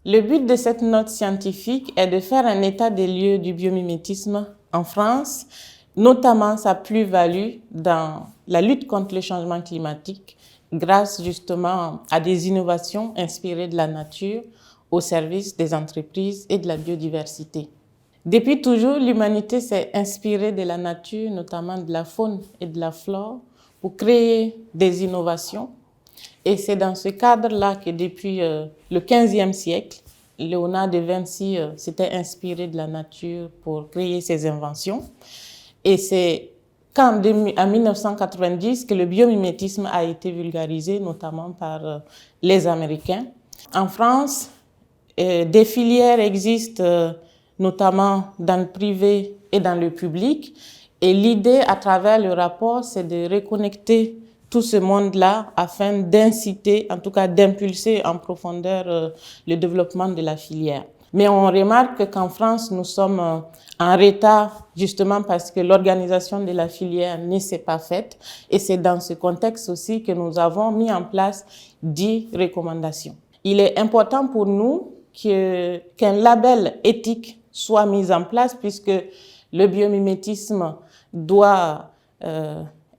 Le but de cette note scientifique est de faire un état des lieux du biomimétisme en France, notamment sa plus-value dans la lutte contre le changement climatique, grâce justement à des innovations inspirées de la nature au service des entreprises et de la biodiversité. Depuis toujours, l'humanité s'est inspirée de la nature, notamment de la faune et de la flore, pour créer des innovations. Et c'est dans ce cadre-là que depuis le XVe siècle, Léonard de Vinci s'était inspiré de la nature pour créer ses inventions. Et c'est qu'en 1990 que le biomimétisme a été vulgarisé, notamment par les Américains. En France, des filières existent, notamment dans le privé et dans le public. Et l'idée, à travers le rapport, c'est de reconnecter tout ce monde-là afin d'inciter, en tout cas d'impulser en profondeur le développement de la filière. Mais on remarque qu'en France, nous sommes en retard justement parce que l'organisation de la filière ne s'est pas faite. Et c'est dans ce contexte aussi que nous avons mis en place 10 recommandations. Il est important pour nous qu'un label éthique soit mis en place puisque le biomimétisme doit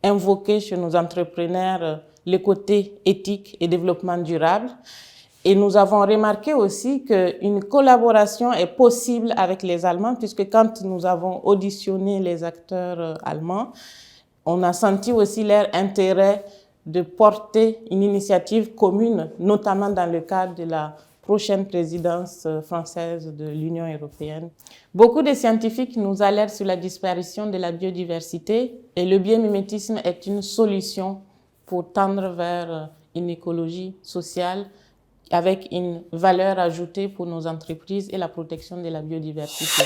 invoquer chez nos entrepreneurs le côté éthique et développement durable. Et nous avons remarqué aussi qu'une collaboration est possible avec les Allemands puisque quand nous avons auditionné les acteurs allemands, on a senti aussi leur intérêt de porter une initiative commune, notamment dans le cadre de la prochaine présidence française de l'Union européenne. Beaucoup de scientifiques nous alertent sur la disparition de la biodiversité et le biomimétisme est une solution pour tendre vers une écologie sociale avec une valeur ajoutée pour nos entreprises et la protection de la biodiversité.